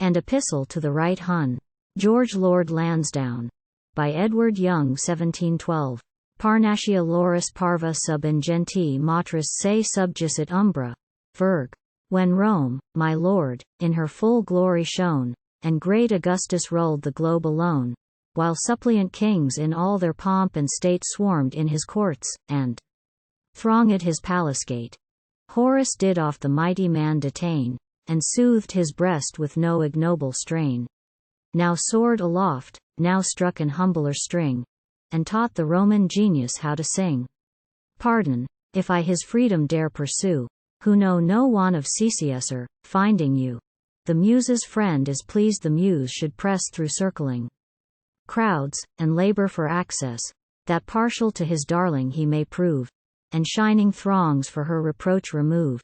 and Epistle to the Right Hun. George Lord Lansdowne. By Edward Young 1712. Parnassia laurus Parva sub ingenti matris se subjicit umbra. VIRG. When Rome, my lord, in her full glory shone, and great Augustus ruled the globe alone, while suppliant kings in all their pomp and state swarmed in his courts, and throng'd his palace gate, Horace did oft the mighty man detain, and soothed his breast with no ignoble strain. Now soared aloft, now struck an humbler string, and taught the Roman genius how to sing. Pardon, if I his freedom dare pursue, who know no one of Cćsar, finding you. The muse's friend is pleased the muse should press through circling crowds, and labor for access, that partial to his darling he may prove, and shining throngs for her reproach remove.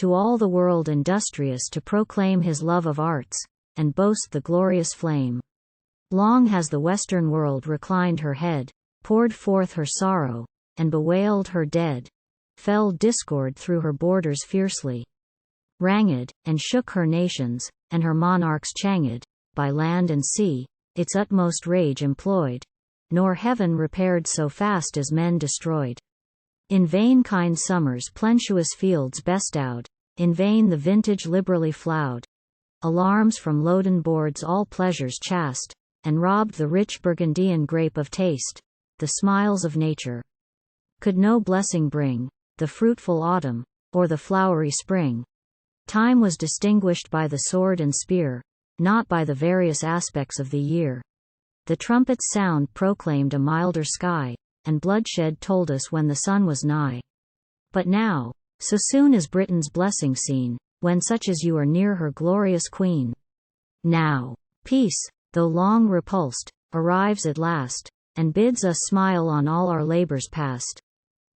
To all the world industrious to proclaim his love of arts, and boast the glorious flame. Long has the western world reclined her head, poured forth her sorrow, and bewailed her dead. Fell discord through her borders fiercely, ranged, and shook her nations, and her monarchs changed, by land and sea, its utmost rage employed, nor heaven repaired so fast as men destroyed. In vain kind summers plenteous fields bestowed, in vain the vintage liberally flowed. Alarms from loaden boards all pleasures chast, and robbed the rich Burgundian grape of taste. The smiles of nature could no blessing bring, the fruitful autumn, or the flowery spring. Time was distinguished by the sword and spear, not by the various aspects of the year. The trumpet's sound proclaimed a milder sky, and bloodshed told us when the sun was nigh. But now, so soon as Britain's blessing seen, when such as you are near her glorious queen. Now, peace, though long repulsed, arrives at last, and bids us smile on all our labors past.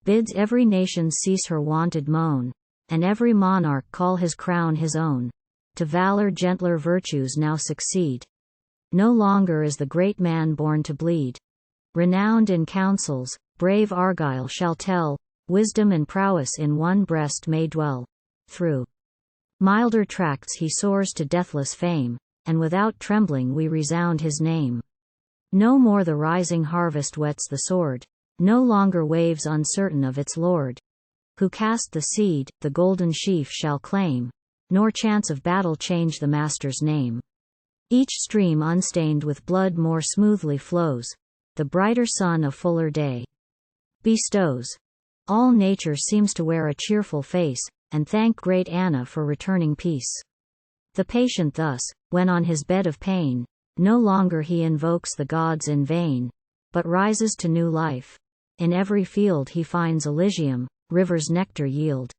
Bids every nation cease her wonted moan, and every monarch call his crown his own. To valor gentler virtues now succeed. No longer is the great man born to bleed. Renowned in councils, brave Argyle shall tell, wisdom and prowess in one breast may dwell. Through milder tracts he soars to deathless fame, and without trembling we resound his name. No more the rising harvest whets the sword, no longer waves uncertain of its lord. Who cast the seed, the golden sheaf shall claim, nor chance of battle change the master's name. Each stream unstained with blood more smoothly flows, the brighter sun a fuller day bestows. All nature seems to wear a cheerful face, and thank great Anna for returning peace. The patient thus, when on his bed of pain, no longer he invokes the gods in vain, but rises to new life. In every field he finds Elysium, rivers nectar yield.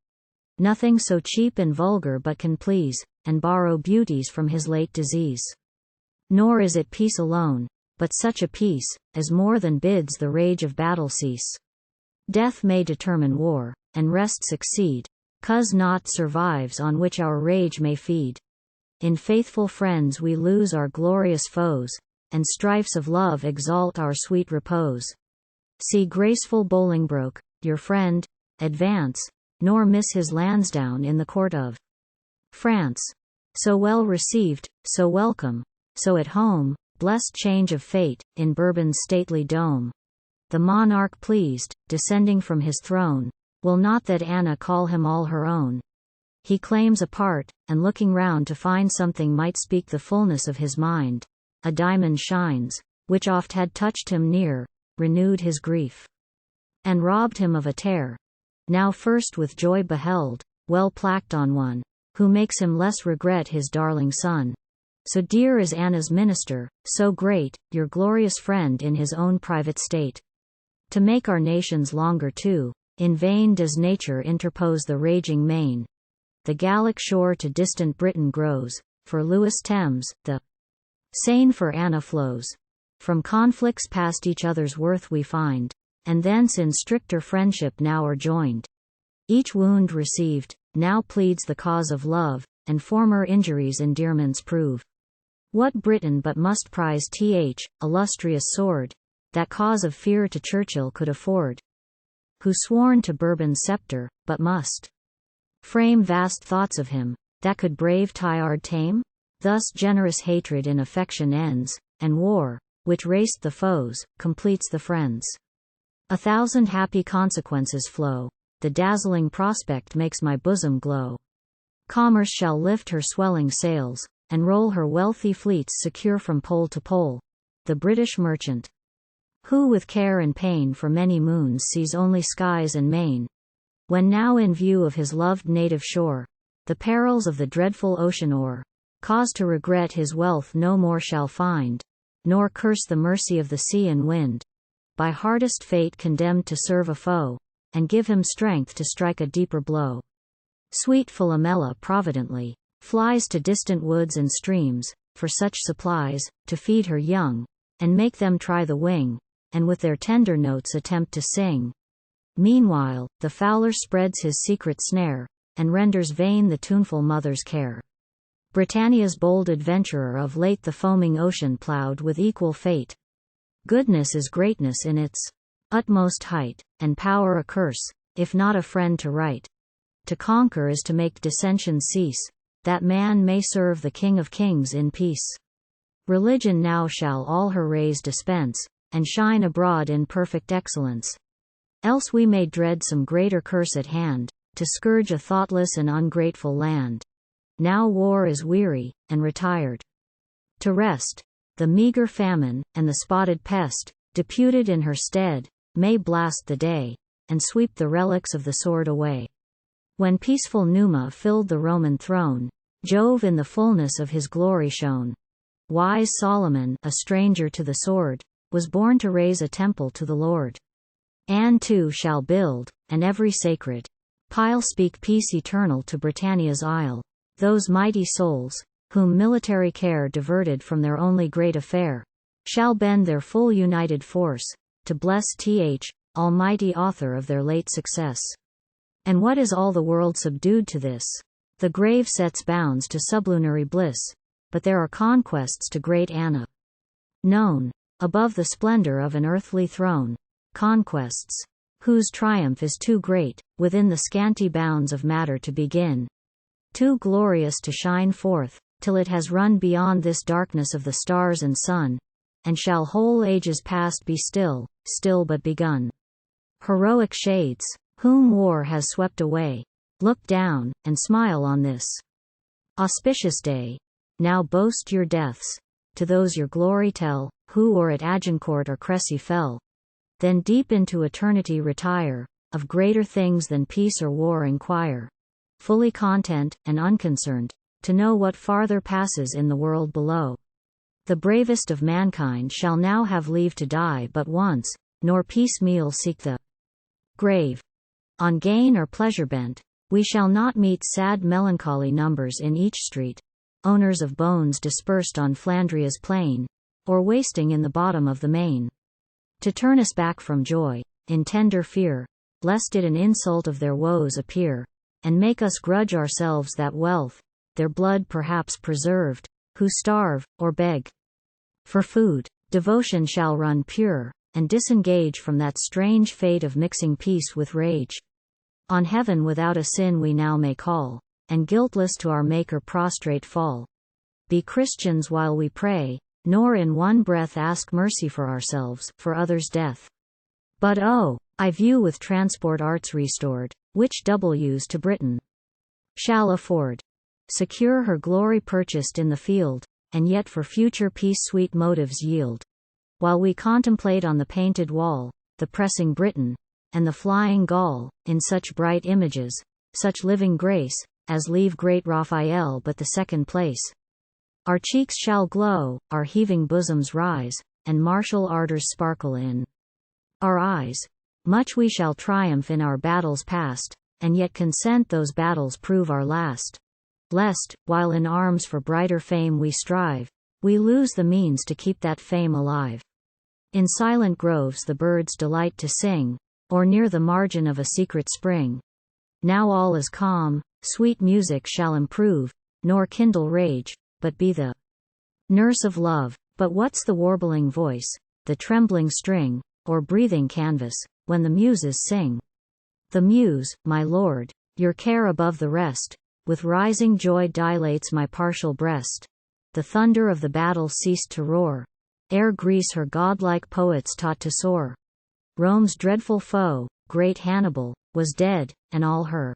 Nothing so cheap and vulgar but can please, and borrow beauties from his late disease. Nor is it peace alone, but such a peace, as more than bids the rage of battle cease. Death may determine war, and rest succeed, 'cause naught survives on which our rage may feed. In faithful friends we lose our glorious foes, and strifes of love exalt our sweet repose. See graceful Bolingbroke, your friend, advance, nor miss his Lansdowne in the court of France. So well received, so welcome, so at home, blessed change of fate, in Bourbon's stately dome. The monarch pleased, descending from his throne, will not that Anna call him all her own. He claims a part, and looking round to find something might speak the fullness of his mind. A diamond shines, which oft had touched him near, renewed his grief, and robbed him of a tear. Now first with joy beheld, well placked on one, who makes him less regret his darling son. So dear is Anna's minister, so great, your glorious friend in his own private state. To make our nations longer too, in vain does nature interpose the raging main. The Gallic shore to distant Britain grows, for Lewis Thames, the Seine for Anna flows. From conflicts past each other's worth we find, and thence in stricter friendship now are joined. Each wound received, now pleads the cause of love, and former injuries endearments prove. What Britain but must prize illustrious sword, that cause of fear to Churchill could afford? Who sworn to Bourbon's sceptre, but must frame vast thoughts of him, that could brave Tyrd tame? Thus generous hatred in affection ends, and war, which raced the foes, completes the friends. 1,000 happy consequences flow, the dazzling prospect makes my bosom glow. Commerce shall lift her swelling sails, and roll her wealthy fleets secure from pole to pole. The British merchant, who with care and pain for many moons sees only skies and main, when now in view of his loved native shore, the perils of the dreadful ocean o'er, cause to regret his wealth no more shall find, nor curse the mercy of the sea and wind, by hardest fate condemned to serve a foe, and give him strength to strike a deeper blow. Sweet Philomela providently flies to distant woods and streams, for such supplies, to feed her young, and make them try the wing, and with their tender notes attempt to sing. Meanwhile, the fowler spreads his secret snare, and renders vain the tuneful mother's care. Britannia's bold adventurer of late the foaming ocean ploughed with equal fate. Goodness is greatness in its utmost height, and power a curse, if not a friend to right. To conquer is to make dissension cease, that man may serve the King of Kings in peace. Religion now shall all her rays dispense, and shine abroad in perfect excellence. Else we may dread some greater curse at hand, to scourge a thoughtless and ungrateful land. Now war is weary, and retired to rest. The meager famine, and the spotted pest, deputed in her stead, may blast the day, and sweep the relics of the sword away. When peaceful Numa filled the Roman throne, Jove in the fullness of his glory shone. Wise Solomon, a stranger to the sword, was born to raise a temple to the Lord. And two shall build, and every sacred pile speak peace eternal to Britannia's isle. Those mighty souls, whom military care diverted from their only great affair, shall bend their full united force, to bless Th, almighty author of their late success. And what is all the world subdued to this? The grave sets bounds to sublunary bliss, but there are conquests to great Anna known, above the splendor of an earthly throne, conquests, whose triumph is too great, within the scanty bounds of matter to begin, too glorious to shine forth, till it has run beyond this darkness of the stars and sun, and shall whole ages past be still, still but begun. Heroic shades, whom war has swept away, look down, and smile on this auspicious day. Now boast your deaths, to those your glory tell, who or at Agincourt or Cressy fell. Then deep into eternity retire, of greater things than peace or war inquire, fully content, and unconcerned, to know what farther passes in the world below. The bravest of mankind shall now have leave to die but once, nor piecemeal seek the grave. On gain or pleasure bent, we shall not meet sad melancholy numbers in each street, owners of bones dispersed on Flandria's plain, or wasting in the bottom of the main. To turn us back from joy, in tender fear, lest it an insult of their woes appear, and make us grudge ourselves that wealth, their blood perhaps preserved, who starve, or beg for food. Devotion shall run pure, and disengage from that strange fate of mixing peace with rage. On heaven without a sin we now may call, and guiltless to our Maker prostrate fall. Be Christians while we pray, nor in one breath ask mercy for ourselves, for others' death. But oh, I view with transport arts restored, which W's to Britain shall afford. Secure her glory purchased in the field, and yet for future peace sweet motives yield. While we contemplate on the painted wall, the pressing Briton, and the flying Gaul, in such bright images, such living grace, as leave great Raphael but the second place. Our cheeks shall glow, our heaving bosoms rise, and martial ardors sparkle in our eyes. Much we shall triumph in our battles past, and yet consent those battles prove our last. Lest, while in arms for brighter fame we strive, we lose the means to keep that fame alive. In silent groves the birds delight to sing, or near the margin of a secret spring. Now all is calm, sweet music shall improve, nor kindle rage, but be the nurse of love. But what's the warbling voice, the trembling string, or breathing canvas, when the muses sing? The muse, my lord, your care above the rest, with rising joy dilates my partial breast. the thunder of the battle ceased to roar, ere Greece her godlike poets taught to soar. Rome's dreadful foe, great Hannibal, was dead, and all her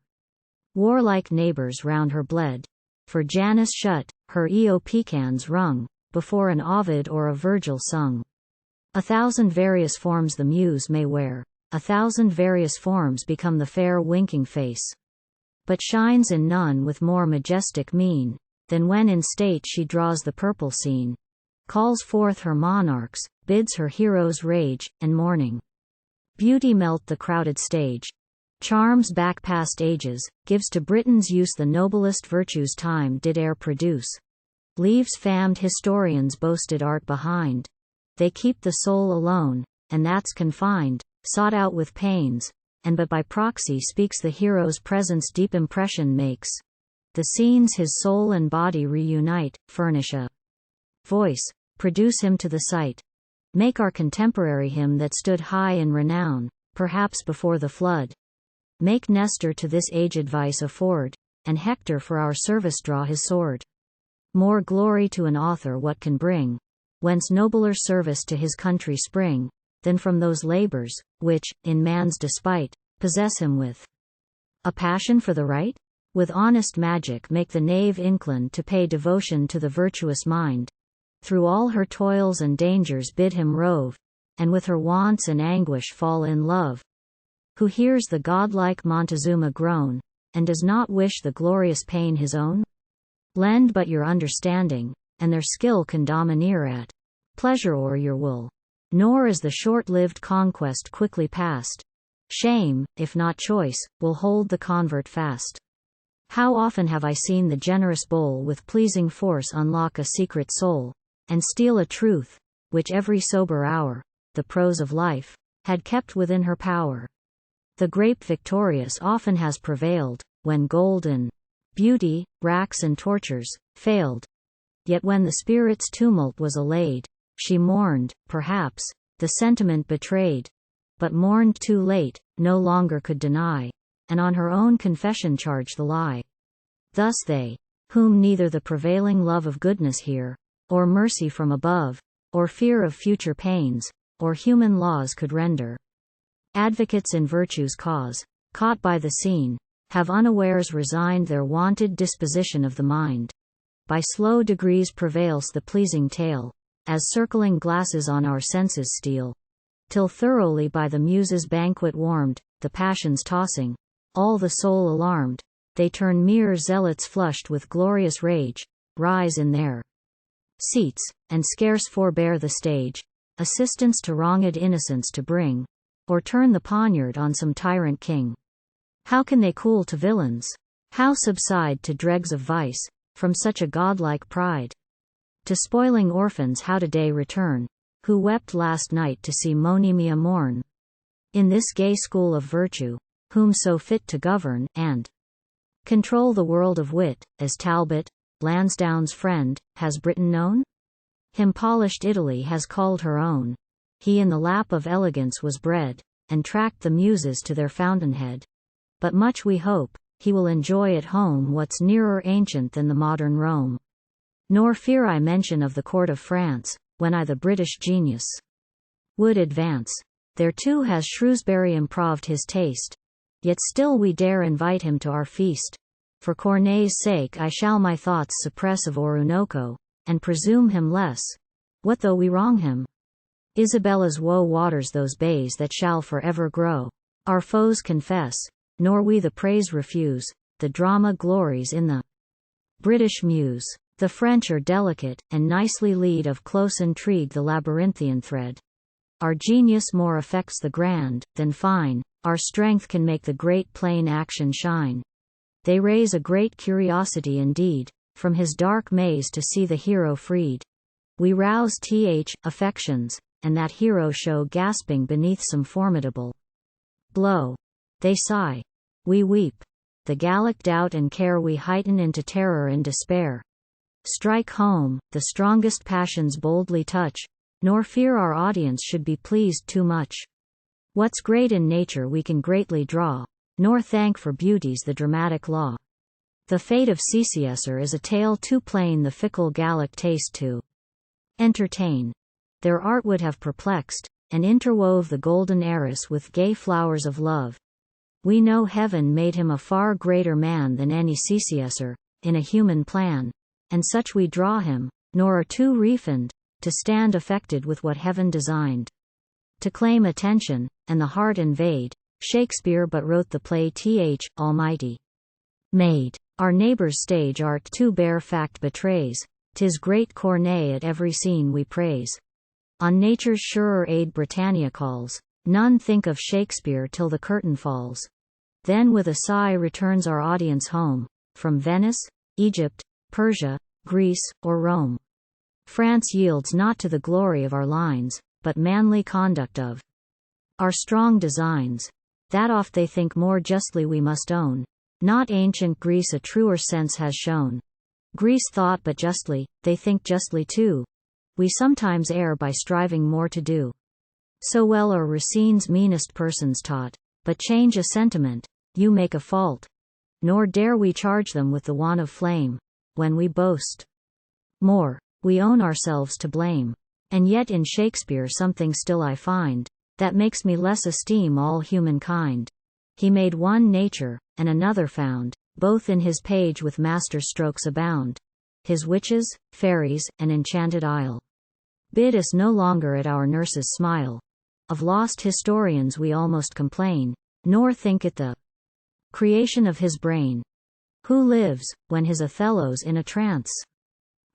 warlike neighbors round her bled. For Janus shut, her eopecans rung, before an Ovid or a Virgil sung. 1,000 various forms the muse may wear, 1,000 various forms become the fair winking face, but shines in none with more majestic mien, than when in state she draws the purple scene, calls forth her monarchs, bids her heroes rage, and mourning beauty melt the crowded stage, charms back past ages, gives to Britain's use the noblest virtues time did e'er produce, leaves famed historians boasted art behind. They keep the soul alone, and that's confined, sought out with pains, and but by proxy speaks the hero's presence deep impression makes. The scenes his soul and body reunite, furnish a voice, produce him to the sight. Make our contemporary him that stood high in renown, perhaps before the flood. Make Nestor to this age advice afford, and Hector for our service draw his sword. More glory to an author what can bring, whence nobler service to his country spring, than from those labors, which, in man's despite, possess him with a passion for the right? With honest magic make the knave incline to pay devotion to the virtuous mind. Through all her toils and dangers bid him rove, and with her wants and anguish fall in love. Who hears the godlike Montezuma groan, and does not wish the glorious pain his own? Lend but your understanding, and their skill can domineer at pleasure o'er your will. Nor is the short-lived conquest quickly past. Shame, if not choice, will hold the convert fast. How often have I seen the generous bowl with pleasing force unlock a secret soul, and steal a truth, which every sober hour, the prose of life, had kept within her power. The grape victorious often has prevailed, when golden beauty, racks and tortures, failed. Yet when the spirit's tumult was allayed, she mourned, perhaps, the sentiment betrayed, but mourned too late, no longer could deny, and on her own confession charged the lie. Thus they, whom neither the prevailing love of goodness hear, or mercy from above, or fear of future pains, or human laws could render advocates in virtue's cause, caught by the scene, have unawares resigned their wonted disposition of the mind. By slow degrees prevails the pleasing tale, as circling glasses on our senses steal, till thoroughly by the muse's banquet warmed, the passions tossing, all the soul alarmed, they turn mere zealots flushed with glorious rage, rise in their seats, and scarce forbear the stage, assistance to wronged innocence to bring, or turn the poniard on some tyrant king. How can they cool to villains? How subside to dregs of vice, from such a godlike pride? To spoiling orphans how today return, who wept last night to see Monimia mourn? In this gay school of virtue, whom so fit to govern, and control the world of wit, as Talbot, Lansdowne's friend, has Britain known? Him polished Italy has called her own. He in the lap of elegance was bred, and tracked the muses to their fountainhead. But much we hope, he will enjoy at home what's nearer ancient than the modern Rome. Nor fear I mention of the court of France, when I the British genius would advance. There too has Shrewsbury improved his taste. Yet still we dare invite him to our feast. For Corneille's sake I shall my thoughts suppress of Orinoco, and presume him less. What though we wrong him? Isabella's woe waters those bays that shall forever grow. Our foes confess, nor we the praise refuse, the drama glories in the British muse. The French are delicate, and nicely lead of close intrigue the labyrinthian thread. Our genius more affects the grand, than fine, our strength can make the great plain action shine. They raise a great curiosity indeed, from his dark maze to see the hero freed. We rouse affections, and that hero show gasping beneath some formidable blow. They sigh. We weep. The Gallic doubt and care we heighten into terror and despair. Strike home, the strongest passions boldly touch, nor fear our audience should be pleased too much. What's great in nature we can greatly draw, nor thank for beauty's the dramatic law. The fate of Cćsar is a tale too plain the fickle Gallic taste to entertain. Their art would have perplexed, and interwove the golden heiress with gay flowers of love. We know heaven made him a far greater man than any Cćsar, in a human plan, and such we draw him, nor are too refined, to stand affected with what heaven designed. To claim attention, and the heart invade, Shakespeare but wrote the play Almighty made. Our neighbour's stage art too bare fact betrays, 'tis great Corneille at every scene we praise. On nature's surer aid Britannia calls, none think of Shakespeare till the curtain falls. Then with a sigh returns our audience home, from Venice, Egypt, Persia, Greece, or Rome. France yields not to the glory of our lines, but manly conduct of our strong designs. That oft they think more justly we must own. Not ancient Greece a truer sense has shown. Greece thought but justly, they think justly too. We sometimes err by striving more to do. So well are Racine's meanest persons taught, but change a sentiment, you make a fault. Nor dare we charge them with the want of flame, when we boast more, we own ourselves to blame. And yet in Shakespeare something still I find, that makes me less esteem all humankind. He made one nature, and another found, both in his page with master strokes abound. His witches, fairies, and enchanted isle bid us no longer at our nurses smile. Of lost historians we almost complain, nor think it the creation of his brain. Who lives, when his Othello's in a trance?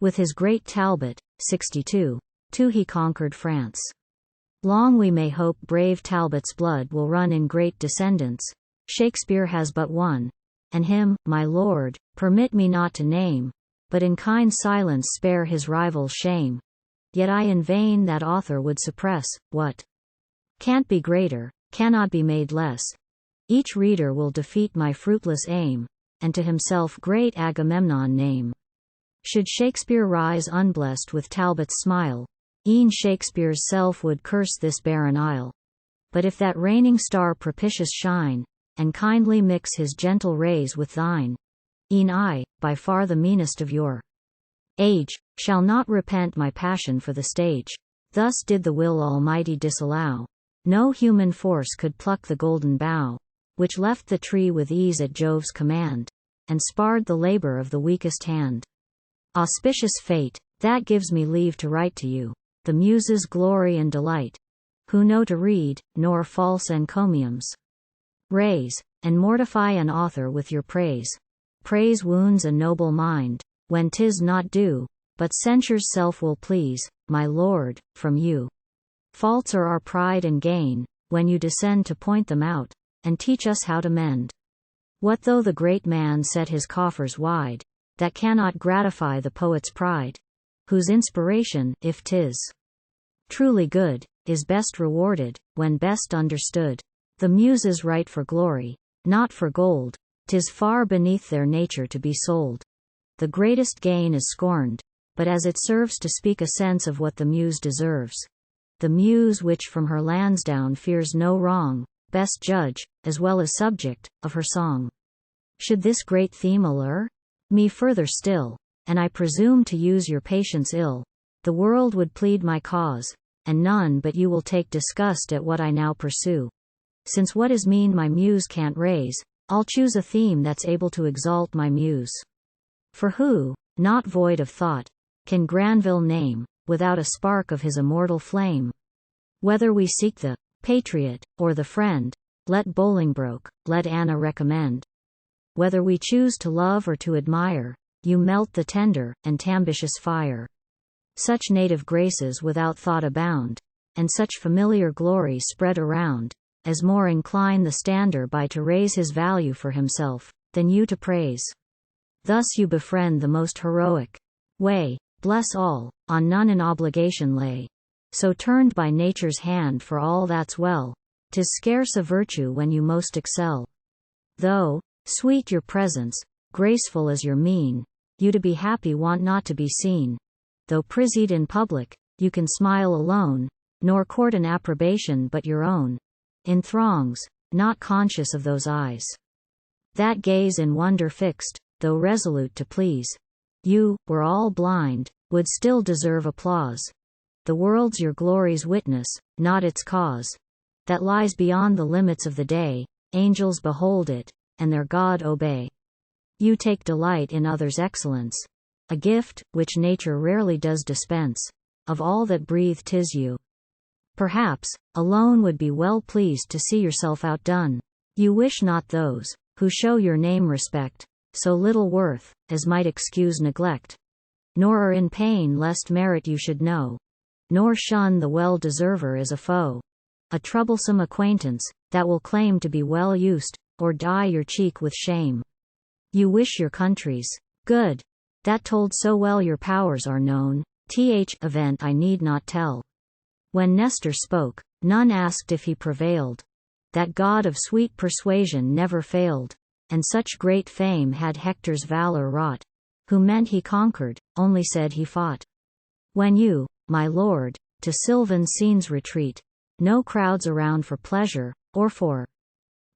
With his great Talbot, 62, too he conquered France. Long we may hope brave Talbot's blood will run in great descendants. Shakespeare has but one, and him, my lord, permit me not to name, but in kind silence spare his rival's shame. Yet I in vain that author would suppress, what can't be greater, cannot be made less. Each reader will defeat my fruitless aim, and to himself great Agamemnon name. Should Shakespeare rise unblessed with Talbot's smile, e'en Shakespeare's self would curse this barren isle. But if that reigning star propitious shine, and kindly mix his gentle rays with thine, e'en I, by far the meanest of your age, shall not repent my passion for the stage. Thus did the will Almighty disallow. No human force could pluck the golden bough, which left the tree with ease at Jove's command, and sparred the labor of the weakest hand. Auspicious fate, that gives me leave to write to you, the muses' glory and delight, who know to read, nor false encomiums raise, and mortify an author with your praise. Praise wounds a noble mind, when 'tis not due, but censure's self will please, my lord, from you. Faults are our pride and gain, when you descend to point them out, and teach us how to mend. What though the great man set his coffers wide, that cannot gratify the poet's pride, whose inspiration, if 'tis truly good, is best rewarded, when best understood. The muses write for glory, not for gold, 'tis far beneath their nature to be sold. The greatest gain is scorned, but as it serves to speak a sense of what the muse deserves. The muse which from her Lansdowne fears no wrong, best judge, as well as subject, of her song. Should this great theme allure me further still, and I presume to use your patience ill, the world would plead my cause, and none but you will take disgust at what I now pursue. Since what is mean my muse can't raise, I'll choose a theme that's able to exalt my muse. For who, not void of thought, can Granville name, without a spark of his immortal flame? Whether we seek the patriot, or the friend, let Bolingbroke, let Anna recommend. Whether we choose to love or to admire, you melt the tender and ambitious fire. Such native graces without thought abound, and such familiar glory spread around, as more incline the stander by to raise his value for himself, than you to praise. Thus you befriend the most heroic way, bless all, on none an obligation lay. So turned by nature's hand for all that's well, 'tis scarce a virtue when you most excel. Though sweet your presence, graceful as your mien, you to be happy want not to be seen. Though prised in public, you can smile alone, nor court an approbation but your own. In throngs, not conscious of those eyes that gaze in wonder fixed, though resolute to please you, were all blind, would still deserve applause. The world's your glory's witness, not its cause. That lies beyond the limits of the day, angels behold it, and their God obey. You take delight in others' excellence, a gift, which nature rarely does dispense, of all that breathe 'tis you. Perhaps, alone would be well pleased to see yourself outdone. You wish not those, who show your name respect, so little worth, as might excuse neglect. Nor are in pain lest merit you should know, nor shun the well-deserver as a foe, a troublesome acquaintance, that will claim to be well used, or dye your cheek with shame. You wish your country's good, that told so well your powers are known, event I need not tell. When Nestor spoke, none asked if he prevailed. That god of sweet persuasion never failed, and such great fame had Hector's valor wrought, who meant he conquered, only said he fought. When you, my lord, to sylvan scenes retreat, no crowds around for pleasure, or for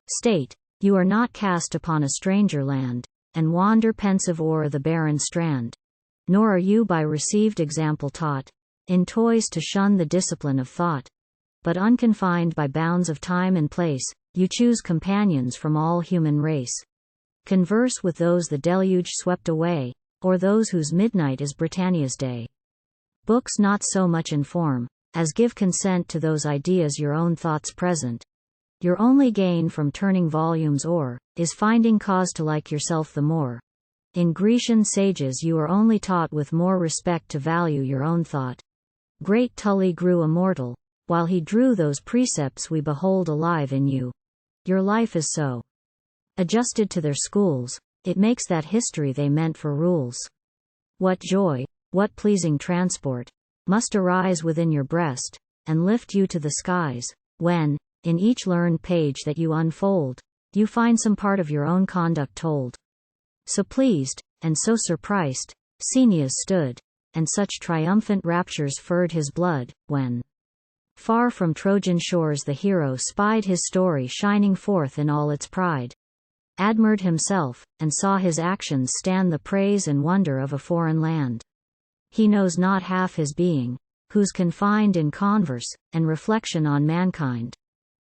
state, you are not cast upon a stranger land, and wander pensive o'er the barren strand. Nor are you by received example taught, in toys to shun the discipline of thought. But unconfined by bounds of time and place, you choose companions from all human race. Converse with those the deluge swept away, or those whose midnight is Britannia's day. Books not so much inform, as give consent to those ideas your own thoughts present. Your only gain from turning volumes o'er, is finding cause to like yourself the more. In Grecian sages you are only taught with more respect to value your own thought. Great Tully grew immortal, while he drew those precepts we behold alive in you. Your life is so adjusted to their schools, it makes that history they meant for rules. What joy, what pleasing transport, must arise within your breast, and lift you to the skies, when, in each learned page that you unfold, you find some part of your own conduct told. So pleased, and so surprised, Caeneus stood, and such triumphant raptures furred his blood, when far from Trojan shores the hero spied his story shining forth in all its pride. Admired himself, and saw his actions stand the praise and wonder of a foreign land. He knows not half his being, who's confined in converse, and reflection on mankind.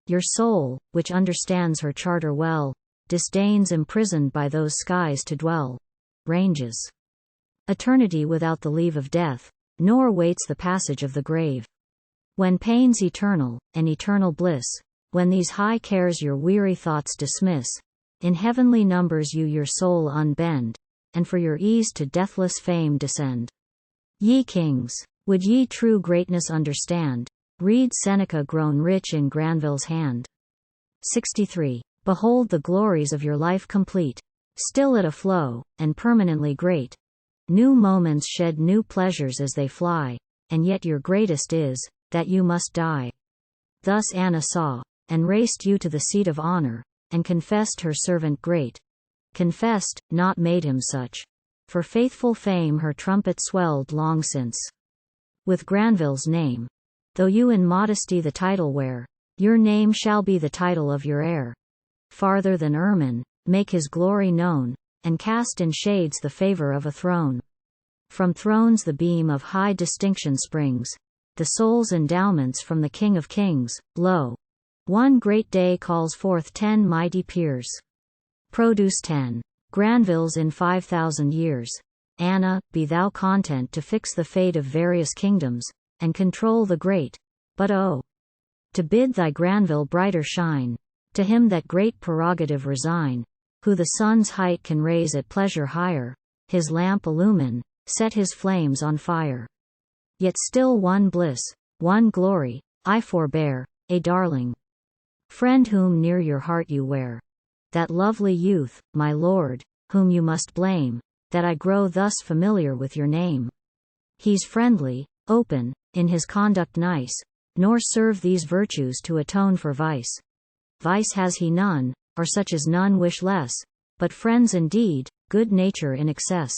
Your soul, which understands her charter well, disdains imprisoned by those skies to dwell. Ranges eternity without the leave of death, nor waits the passage of the grave. When pain's eternal, and eternal bliss, when these high cares your weary thoughts dismiss, in heavenly numbers you your soul unbend, and for your ease to deathless fame descend. Ye kings, would ye true greatness understand, read Seneca grown rich in Granville's hand. 63. Behold the glories of your life complete, still at a flow, and permanently great. New moments shed new pleasures as they fly, and yet your greatest is, that you must die. Thus Anna saw, and raced you to the seat of honor, and confessed her servant great. Confessed, not made him such. For faithful fame her trumpet swelled long since. With Granville's name. Though you in modesty the title wear, your name shall be the title of your heir. Farther than ermine, make his glory known, and cast in shades the favor of a throne. From thrones the beam of high distinction springs, the soul's endowments from the King of Kings. Lo! One great day calls forth 10 mighty peers. Produce 10 Granvilles in 5,000 years. Anna, be thou content to fix the fate of various kingdoms, and control the great. But oh! To bid thy Granville brighter shine, to him that great prerogative resign, who the sun's height can raise at pleasure higher, his lamp illumine, set his flames on fire. Yet still one bliss, one glory, I forbear, a darling friend whom near your heart you wear. That lovely youth, my lord, whom you must blame, that I grow thus familiar with your name. He's friendly, open, in his conduct nice, nor serve these virtues to atone for vice. Vice has he none, or such as none wish less, but friends indeed, good nature in excess.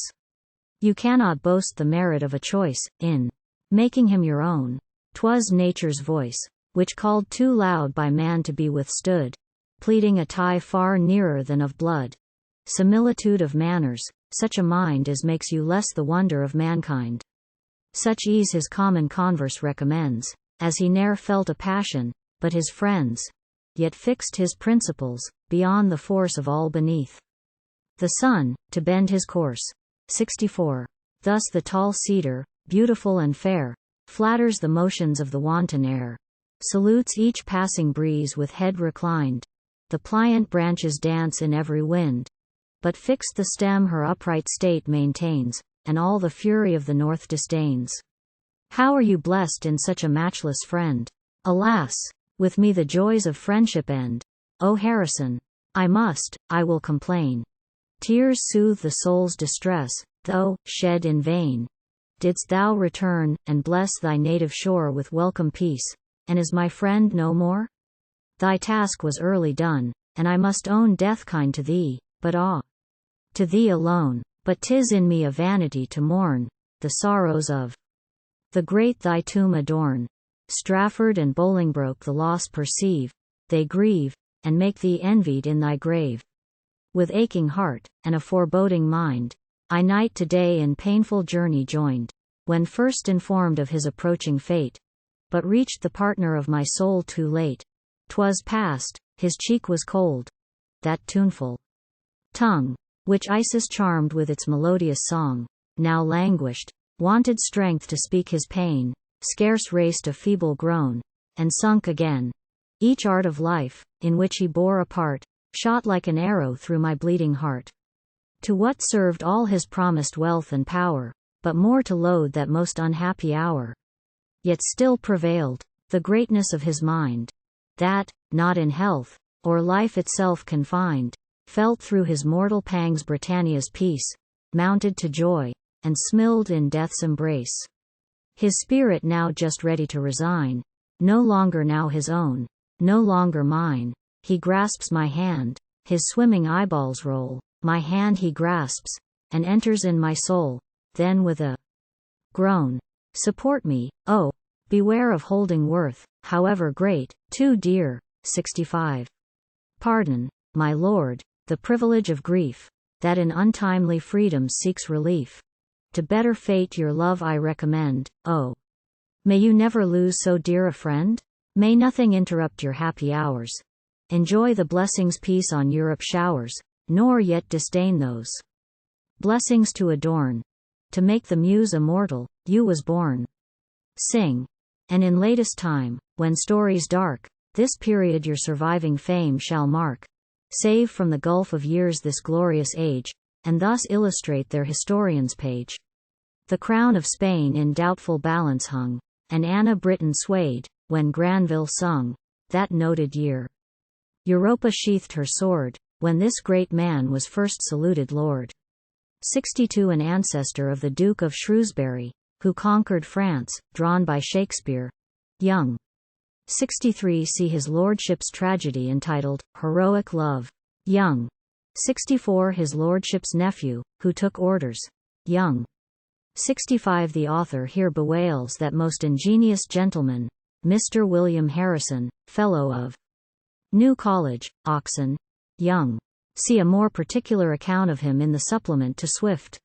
You cannot boast the merit of a choice, in making him your own. 'Twas nature's voice, which called too loud by man to be withstood, pleading a tie far nearer than of blood. Similitude of manners, such a mind as makes you less the wonder of mankind. Such ease his common converse recommends, as he ne'er felt a passion, but his friends, yet fixed his principles, beyond the force of all beneath the sun, to bend his course. 64. Thus the tall cedar, beautiful and fair, flatters the motions of the wanton air, salutes each passing breeze with head reclined. The pliant branches dance in every wind, but fixed the stem her upright state maintains, and all the fury of the north disdains. How are you blessed in such a matchless friend? Alas! With me the joys of friendship end. O Harrison! I will complain. Tears soothe the soul's distress, though, shed in vain. Didst thou return, and bless thy native shore with welcome peace, and is my friend no more? Thy task was early done, and I must own death kind to thee, but to thee alone. But 'tis in me a vanity to mourn the sorrows of the great thy tomb adorn. Strafford and Bolingbroke the loss perceive, they grieve, and make thee envied in thy grave. With aching heart, and a foreboding mind, I night to day in painful journey joined, when first informed of his approaching fate, but reached the partner of my soul too late. 'Twas past, his cheek was cold. That tuneful tongue, which Isis charmed with its melodious song, now languished, wanted strength to speak his pain, scarce raised a feeble groan, and sunk again. Each art of life, in which he bore a part, shot like an arrow through my bleeding heart. To what served all his promised wealth and power, but more to load that most unhappy hour? Yet still prevailed the greatness of his mind, that, not in health, or life itself confined, felt through his mortal pangs Britannia's peace, mounted to joy, and smiled in death's embrace. His spirit now just ready to resign, no longer now his own, no longer mine. He grasps my hand, his swimming eyeballs roll, my hand he grasps, and enters in my soul, then with a groan, support me, oh, beware of holding worth, however great, too dear. 65. Pardon, my lord, the privilege of grief, that in untimely freedom seeks relief. To better fate your love I recommend, oh. May you never lose so dear a friend? May nothing interrupt your happy hours. Enjoy the blessings peace on Europe showers, nor yet disdain those blessings to adorn. To make the muse immortal, you was born. Sing. And in latest time, when stories dark, this period your surviving fame shall mark. Save from the gulf of years this glorious age, and thus illustrate their historian's page. The crown of Spain in doubtful balance hung, and Anna Britain swayed, when Granville sung, that noted year. Europa sheathed her sword, when this great man was first saluted lord. 62 An ancestor of the Duke of Shrewsbury, who conquered France, drawn by Shakespeare. Young. 63 See his lordship's tragedy entitled, Heroic Love. Young. 64 His lordship's nephew, who took orders. Young. 65 The author here bewails that most ingenious gentleman, Mr. William Harrison, Fellow of New College, Oxon. Young. See a more particular account of him in the supplement to Swift.